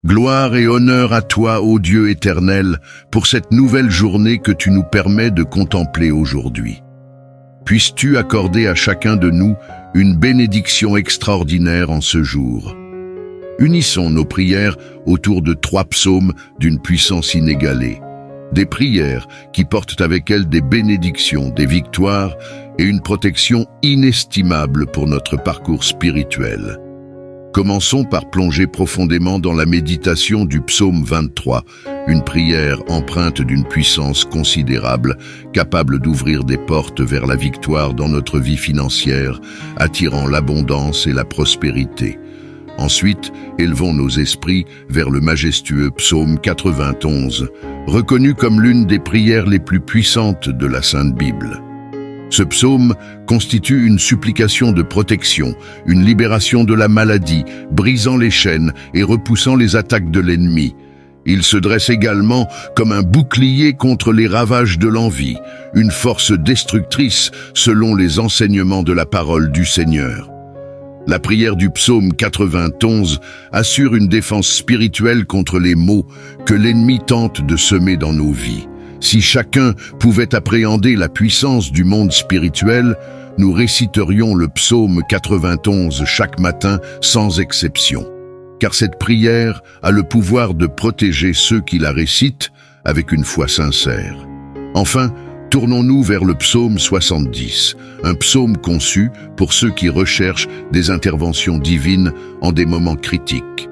Gloire et honneur à toi, ô Dieu éternel, pour cette nouvelle journée que tu nous permets de contempler aujourd'hui. Puisses-tu accorder à chacun de nous une bénédiction extraordinaire en ce jour. Unissons nos prières autour de 3 psaumes d'une puissance inégalée. Des prières qui portent avec elles des bénédictions, des victoires et une protection inestimable pour notre parcours spirituel. Commençons par plonger profondément dans la méditation du psaume 23, une prière empreinte d'une puissance considérable, capable d'ouvrir des portes vers la victoire dans notre vie financière, attirant l'abondance et la prospérité. Ensuite, élevons nos esprits vers le majestueux psaume 91, reconnu comme l'une des prières les plus puissantes de la Sainte Bible. Ce psaume constitue une supplication de protection, une libération de la maladie, brisant les chaînes et repoussant les attaques de l'ennemi. Il se dresse également comme un bouclier contre les ravages de l'envie, une force destructrice selon les enseignements de la parole du Seigneur. La prière du psaume 91 assure une défense spirituelle contre les maux que l'ennemi tente de semer dans nos vies. Si chacun pouvait appréhender la puissance du monde spirituel, nous réciterions le psaume 91 chaque matin sans exception. Car cette prière a le pouvoir de protéger ceux qui la récitent avec une foi sincère. Enfin, tournons-nous vers le psaume 70, un psaume conçu pour ceux qui recherchent des interventions divines en des moments critiques.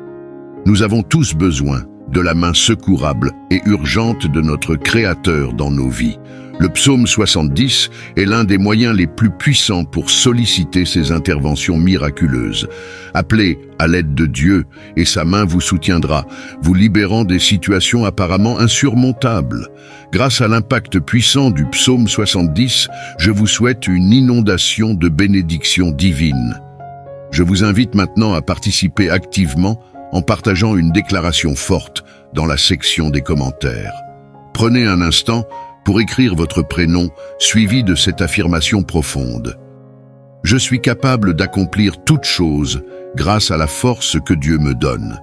Nous avons tous besoin de la main secourable et urgente de notre Créateur dans nos vies. Le psaume 70 est l'un des moyens les plus puissants pour solliciter ces interventions miraculeuses. Appelez à l'aide de Dieu et sa main vous soutiendra, vous libérant des situations apparemment insurmontables. Grâce à l'impact puissant du psaume 70, je vous souhaite une inondation de bénédictions divines. Je vous invite maintenant à participer activement en partageant une déclaration forte dans la section des commentaires. Prenez un instant pour écrire votre prénom, suivi de cette affirmation profonde. Je suis capable d'accomplir toute chose grâce à la force que Dieu me donne.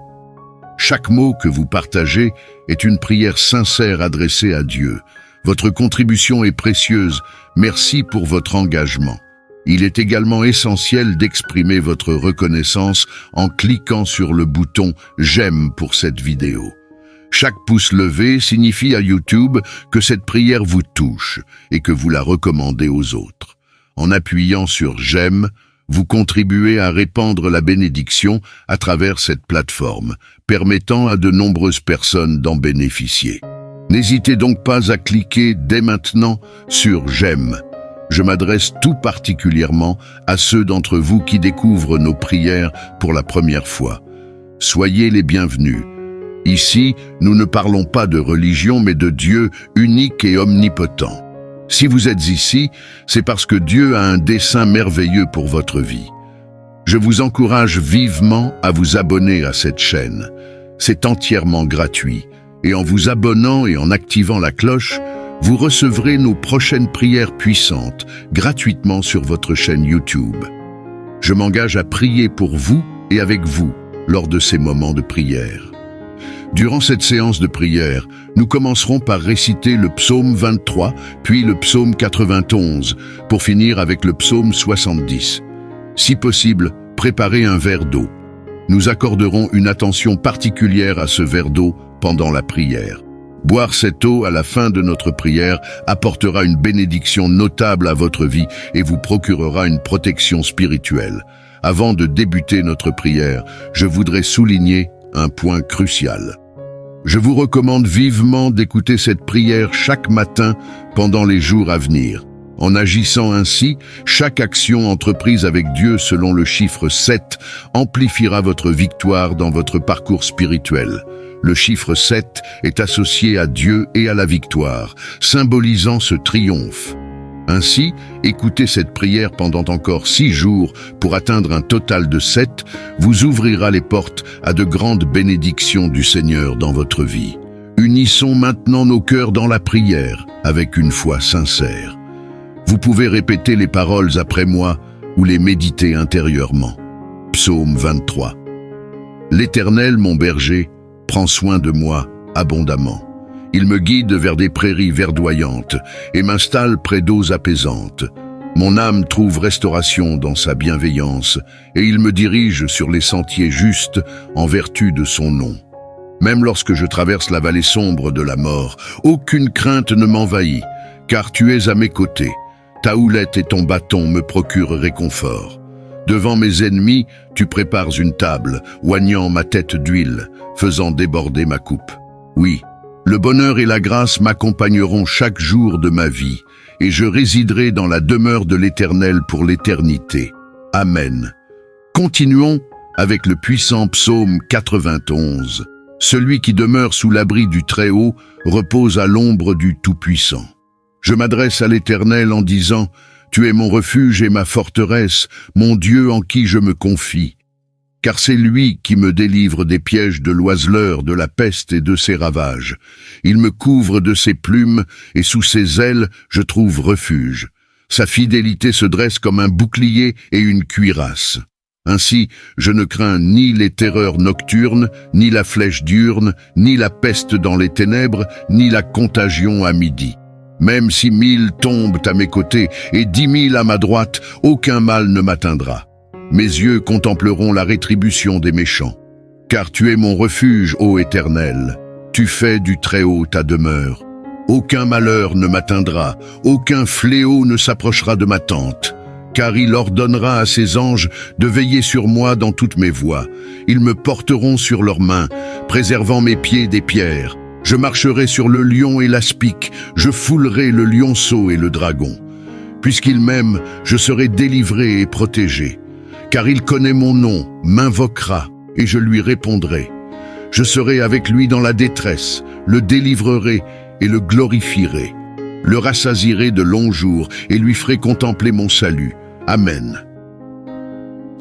Chaque mot que vous partagez est une prière sincère adressée à Dieu. Votre contribution est précieuse. Merci pour votre engagement. Il est également essentiel d'exprimer votre reconnaissance en cliquant sur le bouton « J'aime » pour cette vidéo. Chaque pouce levé signifie à YouTube que cette prière vous touche et que vous la recommandez aux autres. En appuyant sur « J'aime », vous contribuez à répandre la bénédiction à travers cette plateforme, permettant à de nombreuses personnes d'en bénéficier. N'hésitez donc pas à cliquer dès maintenant sur « J'aime ». Je m'adresse tout particulièrement à ceux d'entre vous qui découvrent nos prières pour la première fois. Soyez les bienvenus. Ici, nous ne parlons pas de religion, mais de Dieu unique et omnipotent. Si vous êtes ici, c'est parce que Dieu a un dessein merveilleux pour votre vie. Je vous encourage vivement à vous abonner à cette chaîne. C'est entièrement gratuit. Et en vous abonnant et en activant la cloche, vous recevrez nos prochaines prières puissantes gratuitement sur votre chaîne YouTube. Je m'engage à prier pour vous et avec vous lors de ces moments de prière. Durant cette séance de prière, nous commencerons par réciter le psaume 23, puis le psaume 91, pour finir avec le psaume 70. Si possible, préparez un verre d'eau. Nous accorderons une attention particulière à ce verre d'eau pendant la prière. Boire cette eau à la fin de notre prière apportera une bénédiction notable à votre vie et vous procurera une protection spirituelle. Avant de débuter notre prière, je voudrais souligner un point crucial. Je vous recommande vivement d'écouter cette prière chaque matin pendant les jours à venir. En agissant ainsi, chaque action entreprise avec Dieu selon le chiffre 7 amplifiera votre victoire dans votre parcours spirituel. Le chiffre 7 est associé à Dieu et à la victoire, symbolisant ce triomphe. Ainsi, écoutez cette prière pendant encore 6 jours pour atteindre un total de 7, vous ouvrira les portes à de grandes bénédictions du Seigneur dans votre vie. Unissons maintenant nos cœurs dans la prière avec une foi sincère. Vous pouvez répéter les paroles après moi ou les méditer intérieurement. Psaume 23. L'Éternel, mon berger, prend soin de moi abondamment. Il me guide vers des prairies verdoyantes et m'installe près d'eaux apaisantes. Mon âme trouve restauration dans sa bienveillance et il me dirige sur les sentiers justes en vertu de son nom. Même lorsque je traverse la vallée sombre de la mort, aucune crainte ne m'envahit, car tu es à mes côtés. Ta houlette et ton bâton me procurent réconfort. Devant mes ennemis, tu prépares une table, oignant ma tête d'huile, faisant déborder ma coupe. Oui, le bonheur et la grâce m'accompagneront chaque jour de ma vie, et je résiderai dans la demeure de l'Éternel pour l'éternité. Amen. Continuons avec le puissant psaume 91. Celui qui demeure sous l'abri du Très-Haut repose à l'ombre du Tout-Puissant. Je m'adresse à l'Éternel en disant, « Tu es mon refuge et ma forteresse, mon Dieu en qui je me confie. » Car c'est lui qui me délivre des pièges de l'oiseleur, de la peste et de ses ravages. Il me couvre de ses plumes et sous ses ailes je trouve refuge. Sa fidélité se dresse comme un bouclier et une cuirasse. Ainsi, je ne crains ni les terreurs nocturnes, ni la flèche diurne, ni la peste dans les ténèbres, ni la contagion à midi. Même si 1000 tombent à mes côtés et 10 000 à ma droite, aucun mal ne m'atteindra. Mes yeux contempleront la rétribution des méchants. Car tu es mon refuge, ô Éternel. Tu fais du Très-Haut ta demeure. Aucun malheur ne m'atteindra, aucun fléau ne s'approchera de ma tente. Car il ordonnera à ses anges de veiller sur moi dans toutes mes voies. Ils me porteront sur leurs mains, préservant mes pieds des pierres. Je marcherai sur le lion et l'aspic, je foulerai le lionceau et le dragon. Puisqu'il m'aime, je serai délivré et protégé. Car il connaît mon nom, m'invoquera, et je lui répondrai. Je serai avec lui dans la détresse, le délivrerai et le glorifierai. Le rassasierai de longs jours et lui ferai contempler mon salut. Amen.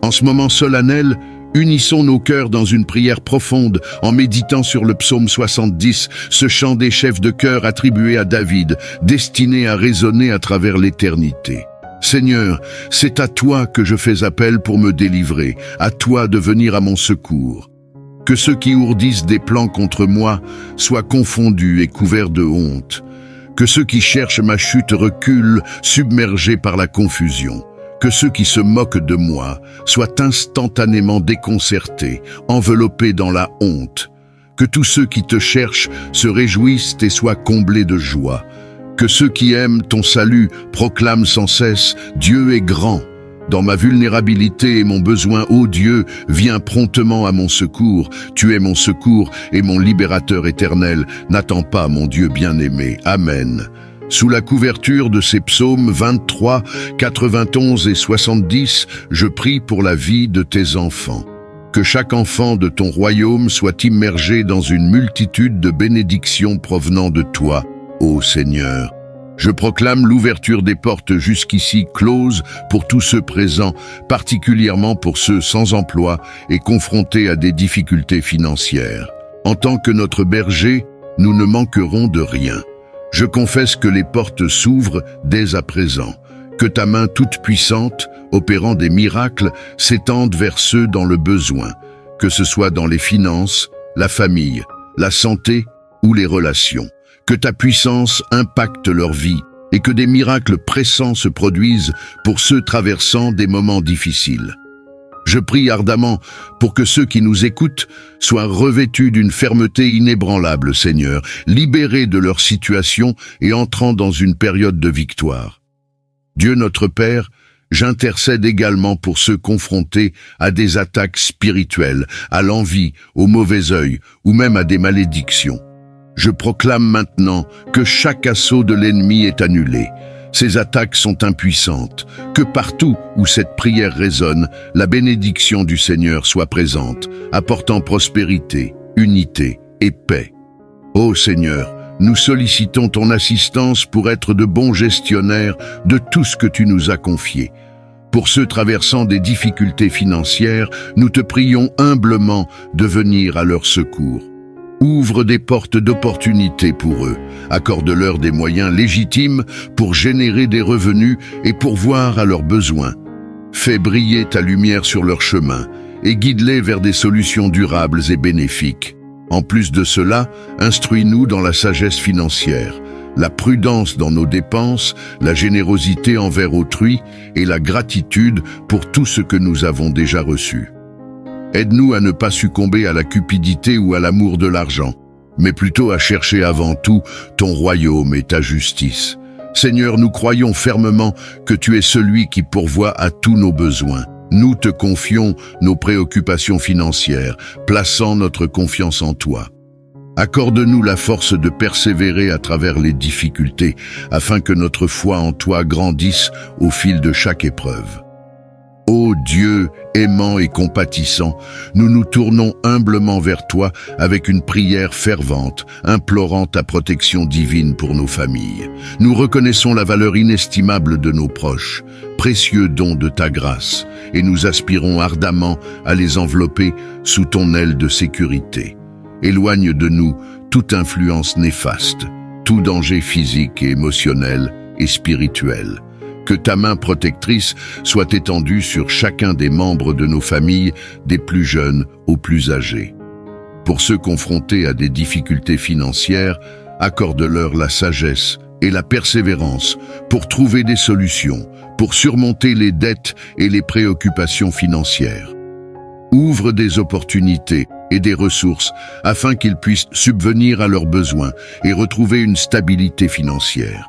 En ce moment solennel, unissons nos cœurs dans une prière profonde en méditant sur le psaume 70, ce chant des chefs de chœur attribué à David, destiné à résonner à travers l'éternité. Seigneur, c'est à toi que je fais appel pour me délivrer, à toi de venir à mon secours. Que ceux qui ourdissent des plans contre moi soient confondus et couverts de honte. Que ceux qui cherchent ma chute reculent, submergés par la confusion. Que ceux qui se moquent de moi soient instantanément déconcertés, enveloppés dans la honte. Que tous ceux qui te cherchent se réjouissent et soient comblés de joie. Que ceux qui aiment ton salut proclament sans cesse « Dieu est grand ». Dans ma vulnérabilité et mon besoin, ô Dieu, viens promptement à mon secours. Tu es mon secours et mon libérateur éternel. N'attends pas, mon Dieu bien-aimé. Amen. Sous la couverture de ces psaumes 23, 91 et 70, je prie pour la vie de tes enfants. Que chaque enfant de ton royaume soit immergé dans une multitude de bénédictions provenant de toi, ô Seigneur. Je proclame l'ouverture des portes jusqu'ici closes pour tous ceux présents, particulièrement pour ceux sans emploi et confrontés à des difficultés financières. En tant que notre berger, nous ne manquerons de rien. Je confesse que les portes s'ouvrent dès à présent, que ta main toute puissante, opérant des miracles, s'étende vers ceux dans le besoin, que ce soit dans les finances, la famille, la santé ou les relations. Que ta puissance impacte leur vie et que des miracles pressants se produisent pour ceux traversant des moments difficiles. Je prie ardemment pour que ceux qui nous écoutent soient revêtus d'une fermeté inébranlable, Seigneur, libérés de leur situation et entrant dans une période de victoire. Dieu notre Père, j'intercède également pour ceux confrontés à des attaques spirituelles, à l'envie, au mauvais œil ou même à des malédictions. Je proclame maintenant que chaque assaut de l'ennemi est annulé. Ces attaques sont impuissantes. Que partout où cette prière résonne, la bénédiction du Seigneur soit présente, apportant prospérité, unité et paix. Ô Seigneur, nous sollicitons ton assistance pour être de bons gestionnaires de tout ce que tu nous as confié. Pour ceux traversant des difficultés financières, nous te prions humblement de venir à leur secours. Ouvre des portes d'opportunité pour eux, accorde-leur des moyens légitimes pour générer des revenus et pourvoir à leurs besoins. Fais briller ta lumière sur leur chemin et guide-les vers des solutions durables et bénéfiques. En plus de cela, instruis-nous dans la sagesse financière, la prudence dans nos dépenses, la générosité envers autrui et la gratitude pour tout ce que nous avons déjà reçu. Aide-nous à ne pas succomber à la cupidité ou à l'amour de l'argent, mais plutôt à chercher avant tout ton royaume et ta justice. Seigneur, nous croyons fermement que tu es celui qui pourvoit à tous nos besoins. Nous te confions nos préoccupations financières, plaçant notre confiance en toi. Accorde-nous la force de persévérer à travers les difficultés, afin que notre foi en toi grandisse au fil de chaque épreuve. Ô Dieu, aimant et compatissant, nous nous tournons humblement vers toi avec une prière fervente, implorant ta protection divine pour nos familles. Nous reconnaissons la valeur inestimable de nos proches, précieux don de ta grâce, et nous aspirons ardemment à les envelopper sous ton aile de sécurité. Éloigne de nous toute influence néfaste, tout danger physique et émotionnel et spirituel. Que ta main protectrice soit étendue sur chacun des membres de nos familles, des plus jeunes aux plus âgés. Pour ceux confrontés à des difficultés financières, accorde-leur la sagesse et la persévérance pour trouver des solutions, pour surmonter les dettes et les préoccupations financières. Ouvre des opportunités et des ressources afin qu'ils puissent subvenir à leurs besoins et retrouver une stabilité financière.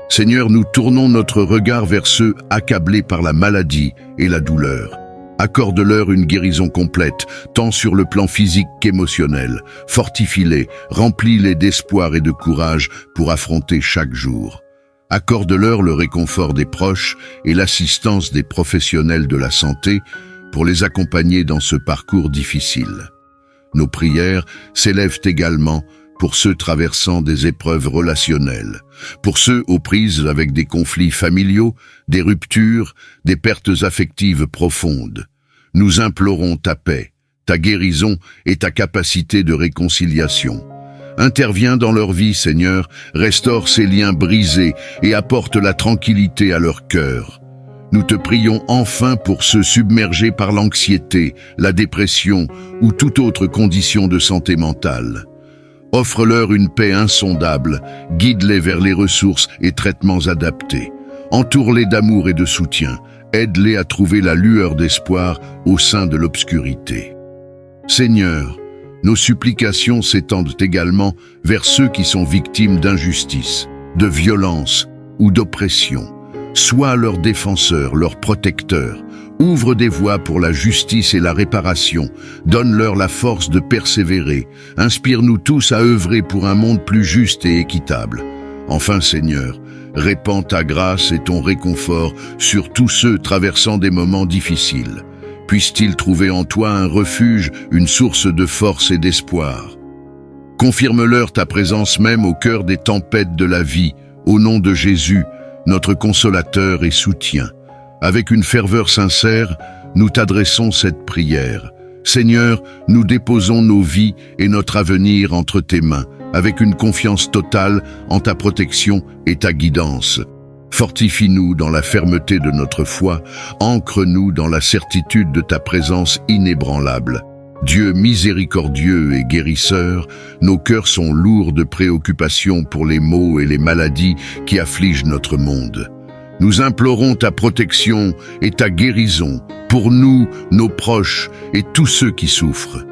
Seigneur, nous tournons notre regard vers ceux accablés par la maladie et la douleur. Accorde-leur une guérison complète, tant sur le plan physique qu'émotionnel. Fortifie-les, remplis-les d'espoir et de courage pour affronter chaque jour. Accorde-leur le réconfort des proches et l'assistance des professionnels de la santé pour les accompagner dans ce parcours difficile. Nos prières s'élèvent également pour ceux traversant des épreuves relationnelles, pour ceux aux prises avec des conflits familiaux, des ruptures, des pertes affectives profondes. Nous implorons ta paix, ta guérison et ta capacité de réconciliation. Interviens dans leur vie, Seigneur, restaure ces liens brisés et apporte la tranquillité à leur cœur. Nous te prions enfin pour ceux submergés par l'anxiété, la dépression ou toute autre condition de santé mentale. Offre-leur une paix insondable, guide-les vers les ressources et traitements adaptés. Entoure-les d'amour et de soutien, aide-les à trouver la lueur d'espoir au sein de l'obscurité. Seigneur, nos supplications s'étendent également vers ceux qui sont victimes d'injustice, de violence ou d'oppression. Sois leur défenseur, leur protecteur. Ouvre des voies pour la justice et la réparation. Donne-leur la force de persévérer. Inspire-nous tous à œuvrer pour un monde plus juste et équitable. Enfin, Seigneur, répands ta grâce et ton réconfort sur tous ceux traversant des moments difficiles. Puissent-ils trouver en toi un refuge, une source de force et d'espoir. Confirme-leur ta présence même au cœur des tempêtes de la vie, au nom de Jésus, notre consolateur et soutien. Avec une ferveur sincère, nous t'adressons cette prière. Seigneur, nous déposons nos vies et notre avenir entre tes mains, avec une confiance totale en ta protection et ta guidance. Fortifie-nous dans la fermeté de notre foi, ancre-nous dans la certitude de ta présence inébranlable. Dieu miséricordieux et guérisseur, nos cœurs sont lourds de préoccupations pour les maux et les maladies qui affligent notre monde. Nous implorons ta protection et ta guérison pour nous, nos proches et tous ceux qui souffrent.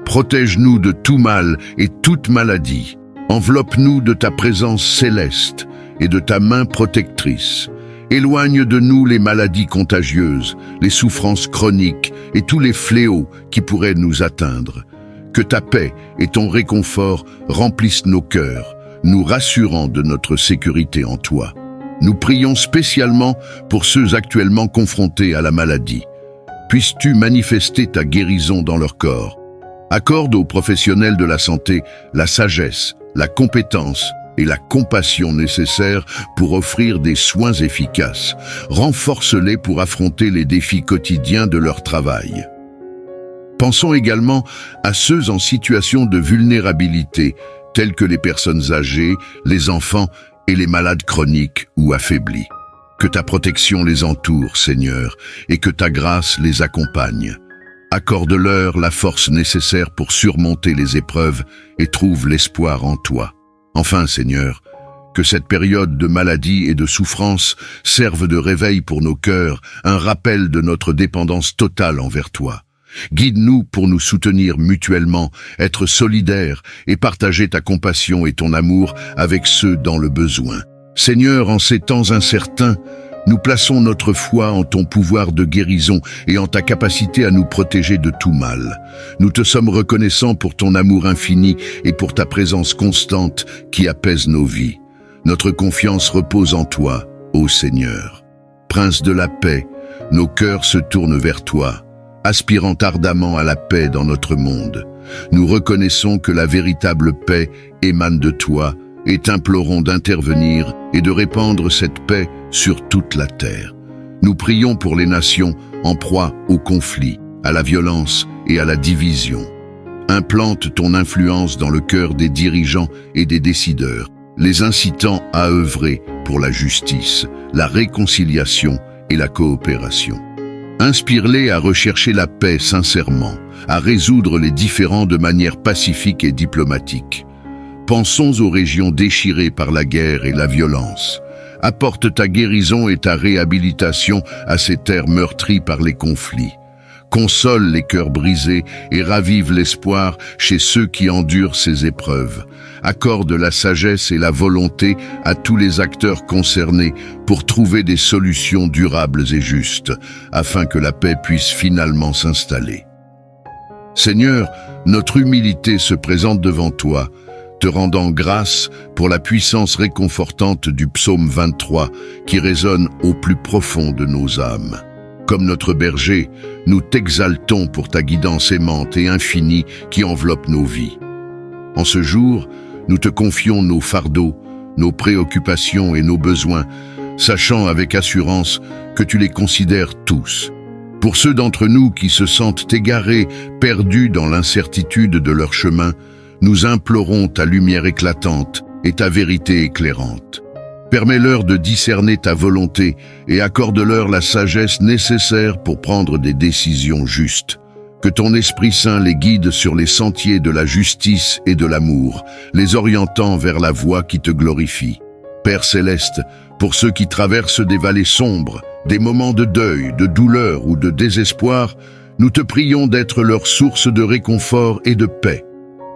Protège-nous de tout mal et toute maladie. Enveloppe-nous de ta présence céleste et de ta main protectrice. Éloigne de nous les maladies contagieuses, les souffrances chroniques et tous les fléaux qui pourraient nous atteindre. Que ta paix et ton réconfort remplissent nos cœurs, nous rassurant de notre sécurité en toi. Nous prions spécialement pour ceux actuellement confrontés à la maladie. Puisses-tu manifester ta guérison dans leur corps. Accorde aux professionnels de la santé la sagesse, la compétence et la compassion nécessaires pour offrir des soins efficaces. Renforce-les pour affronter les défis quotidiens de leur travail. Pensons également à ceux en situation de vulnérabilité, tels que les personnes âgées, les enfants et les malades chroniques ou affaiblis. Que ta protection les entoure, Seigneur, et que ta grâce les accompagne. Accorde-leur la force nécessaire pour surmonter les épreuves et trouve l'espoir en toi. Enfin, Seigneur, que cette période de maladie et de souffrance serve de réveil pour nos cœurs, un rappel de notre dépendance totale envers toi. Guide-nous pour nous soutenir mutuellement, être solidaires et partager ta compassion et ton amour avec ceux dans le besoin. Seigneur, en ces temps incertains, nous plaçons notre foi en ton pouvoir de guérison et en ta capacité à nous protéger de tout mal. Nous te sommes reconnaissants pour ton amour infini et pour ta présence constante qui apaise nos vies. Notre confiance repose en toi, ô Seigneur. Prince de la paix, nos cœurs se tournent vers toi, aspirant ardemment à la paix dans notre monde. Nous reconnaissons que la véritable paix émane de toi et t'implorons d'intervenir et de répandre cette paix sur toute la terre. Nous prions pour les nations en proie au conflit, à la violence et à la division. Implante ton influence dans le cœur des dirigeants et des décideurs, les incitant à œuvrer pour la justice, la réconciliation et la coopération. Inspire-les à rechercher la paix sincèrement, à résoudre les différends de manière pacifique et diplomatique. Pensons aux régions déchirées par la guerre et la violence. Apporte ta guérison et ta réhabilitation à ces terres meurtries par les conflits. Console les cœurs brisés et ravive l'espoir chez ceux qui endurent ces épreuves. Accorde la sagesse et la volonté à tous les acteurs concernés pour trouver des solutions durables et justes, afin que la paix puisse finalement s'installer. Seigneur, notre humilité se présente devant toi, te rendant grâce pour la puissance réconfortante du psaume 23 qui résonne au plus profond de nos âmes. Comme notre berger, nous t'exaltons pour ta guidance aimante et infinie qui enveloppe nos vies. En ce jour, nous te confions nos fardeaux, nos préoccupations et nos besoins, sachant avec assurance que tu les considères tous. Pour ceux d'entre nous qui se sentent égarés, perdus dans l'incertitude de leur chemin, nous implorons ta lumière éclatante et ta vérité éclairante. Permets-leur de discerner ta volonté et accorde-leur la sagesse nécessaire pour prendre des décisions justes. Que ton Esprit Saint les guide sur les sentiers de la justice et de l'amour, les orientant vers la voie qui te glorifie. Père céleste, pour ceux qui traversent des vallées sombres, des moments de deuil, de douleur ou de désespoir, nous te prions d'être leur source de réconfort et de paix.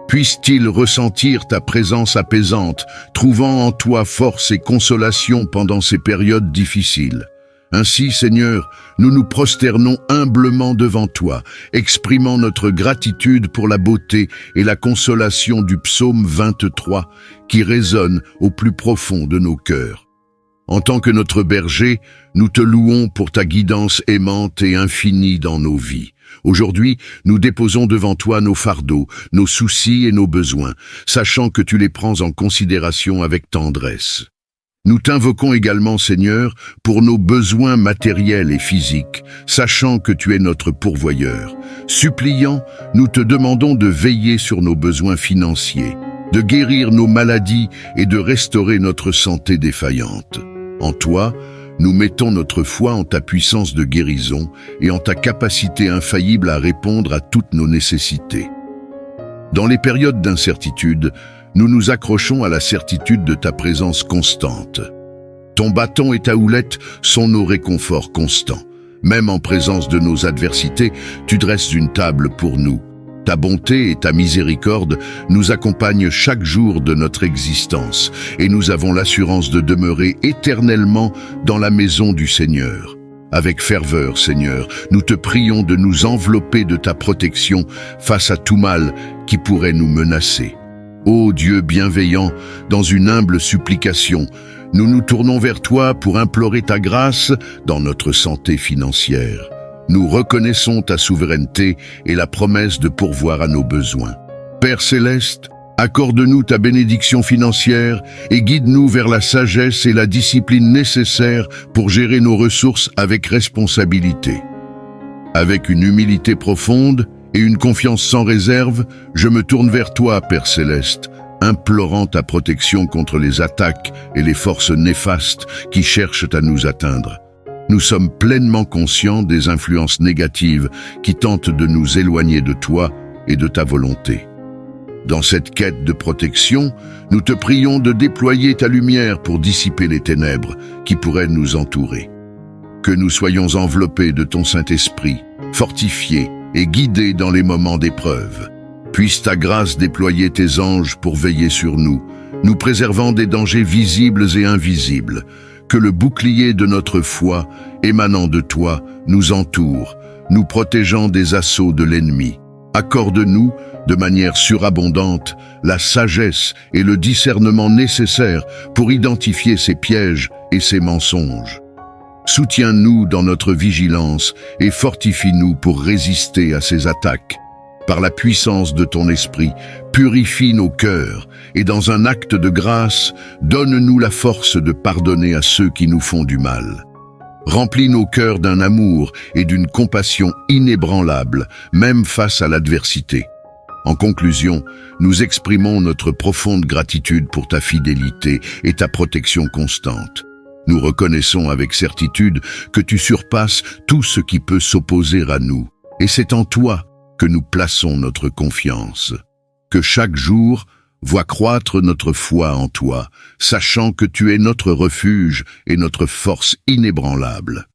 Puissent-ils ressentir ta présence apaisante, trouvant en toi force et consolation pendant ces périodes difficiles. Ainsi, Seigneur, nous nous prosternons humblement devant toi, exprimant notre gratitude pour la beauté et la consolation du psaume 23 qui résonne au plus profond de nos cœurs. En tant que notre berger, nous te louons pour ta guidance aimante et infinie dans nos vies. Aujourd'hui, nous déposons devant toi nos fardeaux, nos soucis et nos besoins, sachant que tu les prends en considération avec tendresse. Nous t'invoquons également, Seigneur, pour nos besoins matériels et physiques, sachant que tu es notre pourvoyeur. Suppliant, nous te demandons de veiller sur nos besoins financiers, de guérir nos maladies et de restaurer notre santé défaillante. En toi, nous mettons notre foi en ta puissance de guérison et en ta capacité infaillible à répondre à toutes nos nécessités. Dans les périodes d'incertitude, nous nous accrochons à la certitude de ta présence constante. Ton bâton et ta houlette sont nos réconforts constants. Même en présence de nos adversités, tu dresses une table pour nous. Ta bonté et ta miséricorde nous accompagnent chaque jour de notre existence et nous avons l'assurance de demeurer éternellement dans la maison du Seigneur. Avec ferveur, Seigneur, nous te prions de nous envelopper de ta protection face à tout mal qui pourrait nous menacer. Ô Dieu bienveillant, dans une humble supplication, nous nous tournons vers toi pour implorer ta grâce dans notre santé financière. Nous reconnaissons ta souveraineté et la promesse de pourvoir à nos besoins. Père céleste, accorde-nous ta bénédiction financière et guide-nous vers la sagesse et la discipline nécessaires pour gérer nos ressources avec responsabilité. Avec une humilité profonde et une confiance sans réserve, je me tourne vers toi, Père céleste, implorant ta protection contre les attaques et les forces néfastes qui cherchent à nous atteindre. Nous sommes pleinement conscients des influences négatives qui tentent de nous éloigner de toi et de ta volonté. Dans cette quête de protection, nous te prions de déployer ta lumière pour dissiper les ténèbres qui pourraient nous entourer. Que nous soyons enveloppés de ton Saint-Esprit, fortifiés et guidés dans les moments d'épreuve. Puisse ta grâce déployer tes anges pour veiller sur nous, nous préservant des dangers visibles et invisibles. Que le bouclier de notre foi, émanant de toi, nous entoure, nous protégeant des assauts de l'ennemi. Accorde-nous, de manière surabondante, la sagesse et le discernement nécessaires pour identifier ces pièges et ces mensonges. Soutiens-nous dans notre vigilance et fortifie-nous pour résister à ces attaques. Par la puissance de ton esprit, purifie nos cœurs et dans un acte de grâce, donne-nous la force de pardonner à ceux qui nous font du mal. Remplis nos cœurs d'un amour et d'une compassion inébranlables, même face à l'adversité. En conclusion, nous exprimons notre profonde gratitude pour ta fidélité et ta protection constante. Nous reconnaissons avec certitude que tu surpasses tout ce qui peut s'opposer à nous, et c'est en toi que nous plaçons notre confiance. Que chaque jour voit croître notre foi en toi, sachant que tu es notre refuge et notre force inébranlable.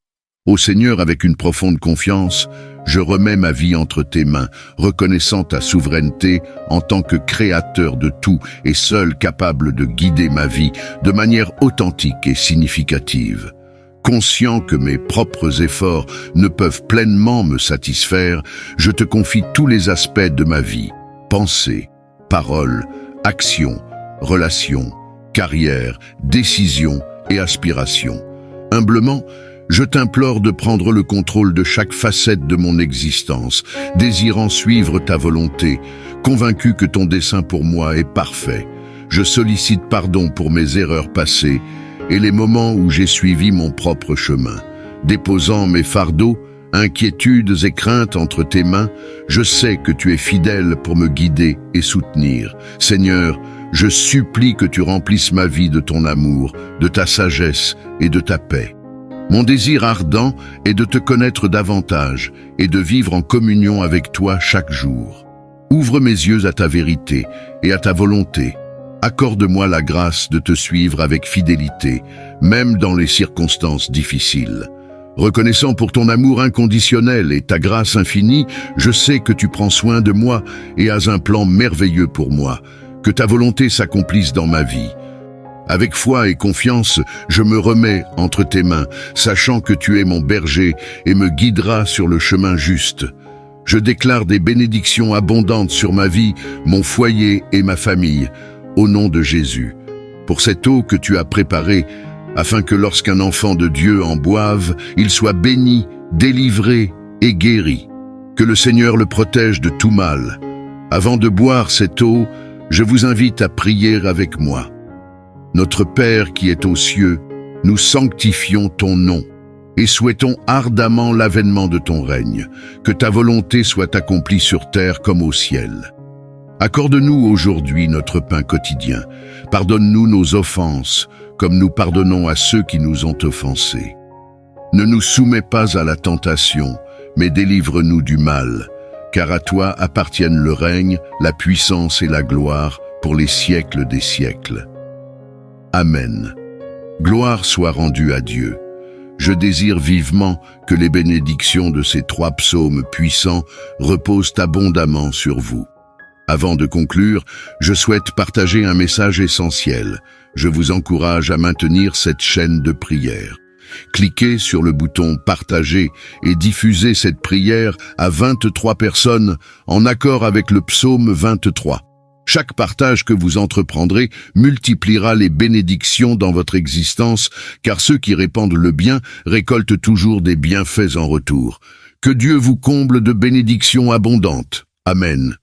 Ô Seigneur, avec une profonde confiance, je remets ma vie entre tes mains, reconnaissant ta souveraineté en tant que créateur de tout et seul capable de guider ma vie de manière authentique et significative. Conscient que mes propres efforts ne peuvent pleinement me satisfaire, je te confie tous les aspects de ma vie, pensée, parole, action, relation, carrière, décision et aspiration. Humblement, je t'implore de prendre le contrôle de chaque facette de mon existence, désirant suivre ta volonté, convaincu que ton dessein pour moi est parfait. Je sollicite pardon pour mes erreurs passées et les moments où j'ai suivi mon propre chemin. Déposant mes fardeaux, inquiétudes et craintes entre tes mains, je sais que tu es fidèle pour me guider et soutenir. Seigneur, je supplie que tu remplisses ma vie de ton amour, de ta sagesse et de ta paix. Mon désir ardent est de te connaître davantage et de vivre en communion avec toi chaque jour. Ouvre mes yeux à ta vérité et à ta volonté. Accorde-moi la grâce de te suivre avec fidélité, même dans les circonstances difficiles. Reconnaissant pour ton amour inconditionnel et ta grâce infinie, je sais que tu prends soin de moi et as un plan merveilleux pour moi. Que ta volonté s'accomplisse dans ma vie. Avec foi et confiance, je me remets entre tes mains, sachant que tu es mon berger et me guideras sur le chemin juste. Je déclare des bénédictions abondantes sur ma vie, mon foyer et ma famille, au nom de Jésus. Pour cette eau que tu as préparée, afin que lorsqu'un enfant de Dieu en boive, il soit béni, délivré et guéri. Que le Seigneur le protège de tout mal. Avant de boire cette eau, je vous invite à prier avec moi. Notre Père qui est aux cieux, nous sanctifions ton nom et souhaitons ardemment l'avènement de ton règne, que ta volonté soit accomplie sur terre comme au ciel. Accorde-nous aujourd'hui notre pain quotidien. Pardonne-nous nos offenses, comme nous pardonnons à ceux qui nous ont offensés. Ne nous soumets pas à la tentation, mais délivre-nous du mal, car à toi appartiennent le règne, la puissance et la gloire pour les siècles des siècles. Amen. Gloire soit rendue à Dieu. Je désire vivement que les bénédictions de ces 3 psaumes puissants reposent abondamment sur vous. Avant de conclure, je souhaite partager un message essentiel. Je vous encourage à maintenir cette chaîne de prière. Cliquez sur le bouton « Partager » et diffusez cette prière à 23 personnes en accord avec le psaume 23. Chaque partage que vous entreprendrez multipliera les bénédictions dans votre existence, car ceux qui répandent le bien récoltent toujours des bienfaits en retour. Que Dieu vous comble de bénédictions abondantes. Amen.